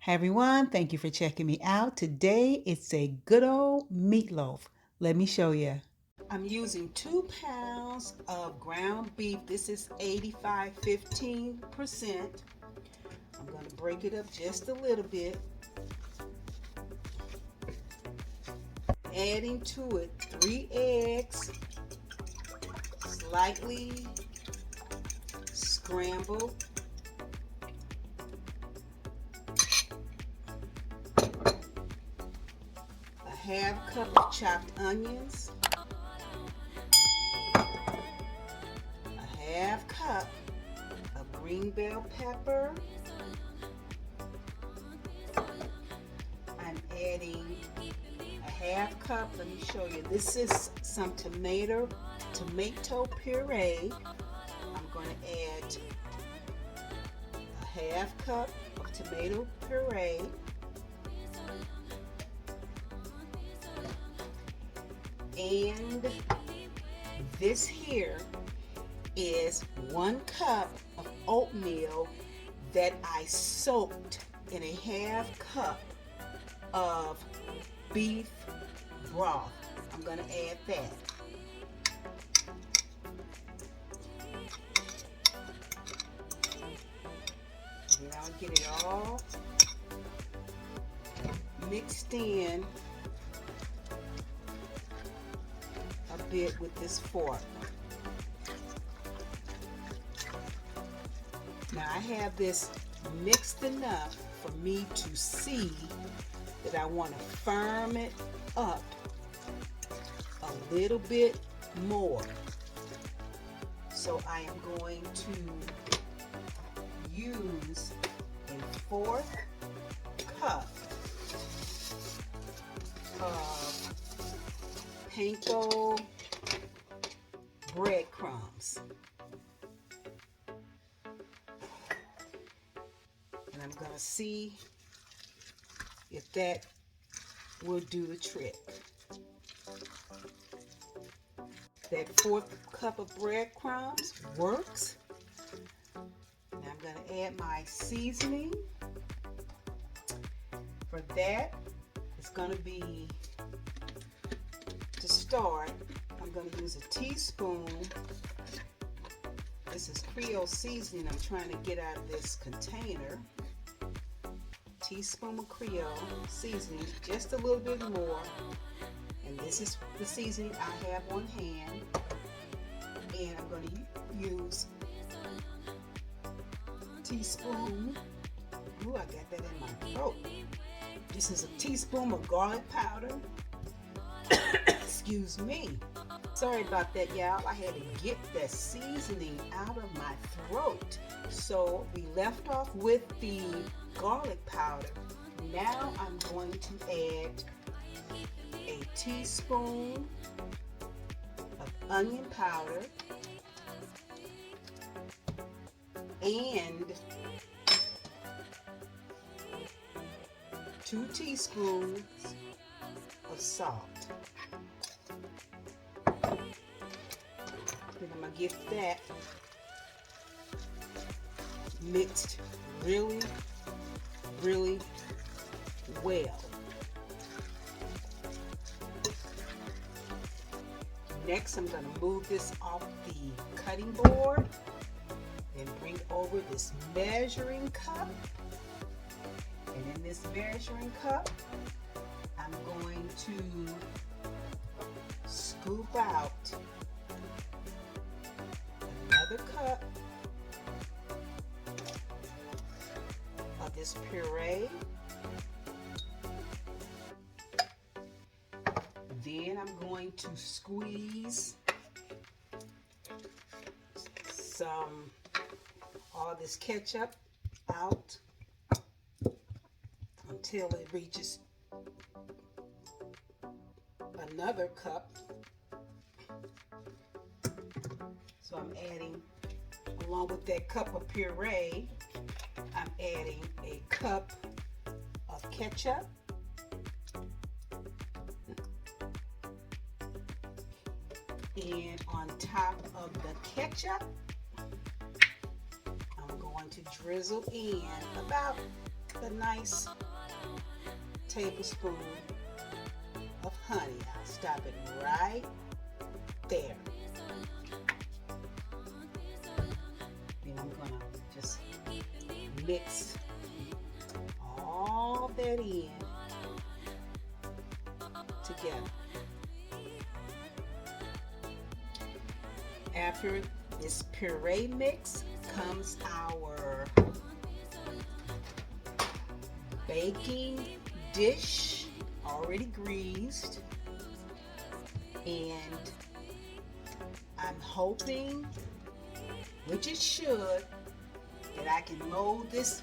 Hey everyone, thank you for checking me out. Today it's a good old meatloaf. Let me show you. I'm using 2 pounds of ground beef. This is 85-15%. I'm going to break it up just a little bit. Adding to it 3 eggs, slightly scrambled. A half cup of chopped onions. A half cup of green bell pepper. I'm adding a half cup, let me show you. This is some tomato puree. I'm going to add a half cup of tomato puree. And this here is 1 cup of oatmeal that I soaked in a half cup of beef broth. I'm going to add that. And I'll get it all mixed in a bit with this fork. Now I have this mixed enough for me to see that I want to firm it up a little bit more. So I am going to use a 1/4 cup of panko breadcrumbs. And I'm going to see if that will do the trick. That 1/4 cup of breadcrumbs works. Now I'm going to add my seasoning. For that, it's going to be, to start, I'm going to use a teaspoon. This is Creole seasoning I'm trying to get out of this container. Teaspoon of Creole seasoning, just a little bit more. And this is the seasoning I have on hand. And I'm going to use a teaspoon. Ooh, I got that in my throat. This is a teaspoon of garlic powder. Excuse me. Sorry about that, y'all. I had to get that seasoning out of my throat. So we left off with the garlic powder. Now I'm going to add a teaspoon of onion powder and 2 teaspoons of salt. Then I'm going to get that mixed really well. Next, I'm going to move this off the cutting board and bring over this measuring cup. And in this measuring cup, I'm going to scoop out another cup of this puree. Then I'm going to squeeze all this ketchup out until it reaches another cup. So I'm adding, along with that cup of puree, I'm adding a cup of ketchup. And on top of the ketchup, I'm going to drizzle in about a nice tablespoon of honey. I'll stop it right there. Then I'm gonna just mix all that in together. After this puree mix comes our baking dish, already greased, and I'm hoping, which it should, that I can mold this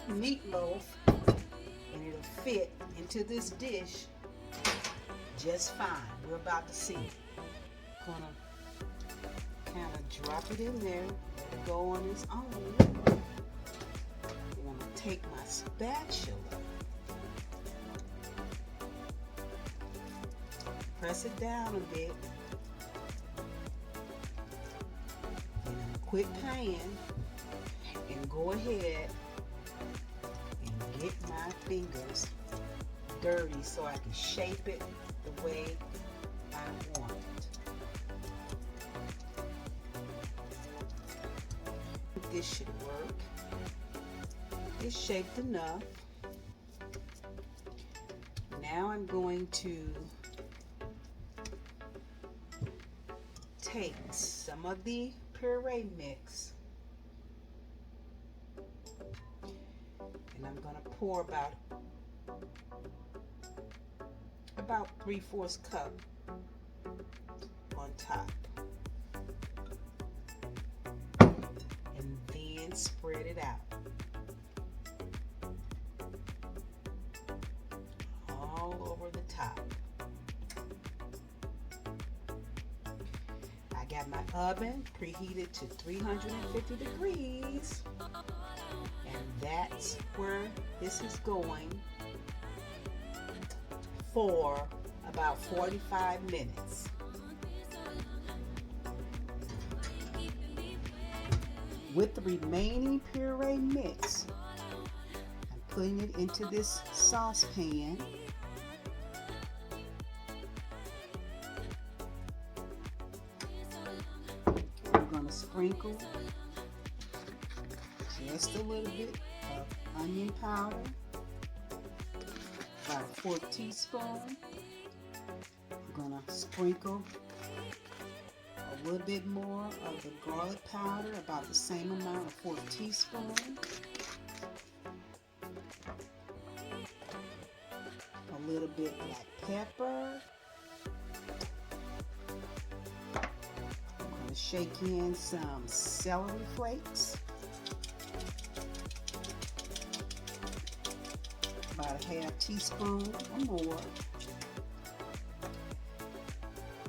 meatloaf and it'll fit into this dish just fine. We're about to see. Gonna kind of drop it in there, let it go on its own. I'm gonna take my spatula, press it down a bit, and in a quick pan, and go ahead and get my fingers dirty so I can shape it the way I want it. This should work. It's shaped enough. Now I'm going to take some of the puree mix and I'm going to pour about 3/4 cup on top, and then spread it out all over the top. I got my oven preheated to 350 degrees, and that's where this is going for about 45 minutes. With the remaining puree mix, I'm putting it into this saucepan. I'm going to sprinkle just a little bit of onion powder, about a 1/4 teaspoon. I'm going to sprinkle a little bit more of the garlic powder, about the same amount, a 1/4 teaspoon. A little bit black pepper. I'm going to shake in some celery flakes, about a 1/2 teaspoon or more.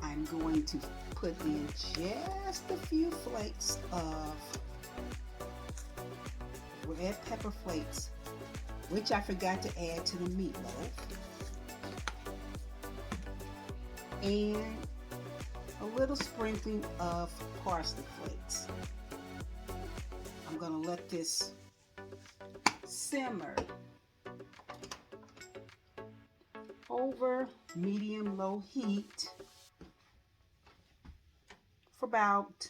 I'm going to put in just a few flakes of red pepper flakes, which I forgot to add to the meatloaf, and a little sprinkling of parsley flakes. I'm going to let this simmer over medium-low heat for about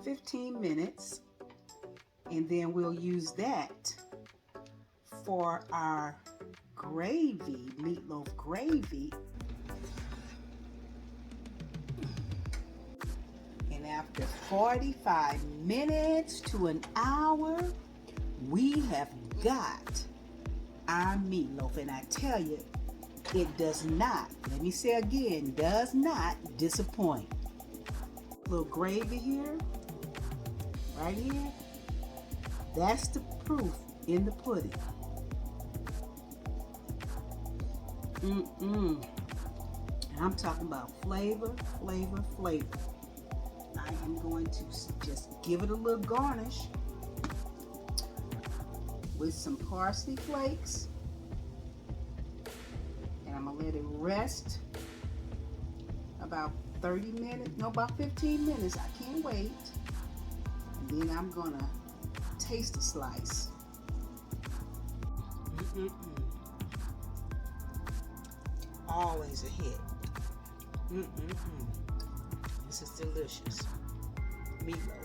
15 minutes, and then we'll use that for our gravy, meatloaf gravy. And after 45 minutes to an hour, we have got our meatloaf, and I tell you, it does not, let me say again, does not disappoint. A little gravy here, right here, that's the proof in the pudding. I'm talking about flavor, flavor, flavor. I am going to just give it a little garnish with some parsley flakes. And I'm gonna let it rest about 30 minutes, no, about 15 minutes. I can't wait. And then I'm gonna taste a slice Mm-mm. Always a hit. Mm-mm-mm. This is delicious. Meatloaf.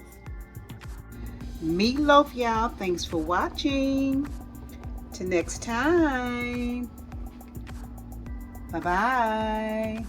Meatloaf, y'all. Thanks for watching. Till next time. Bye-bye.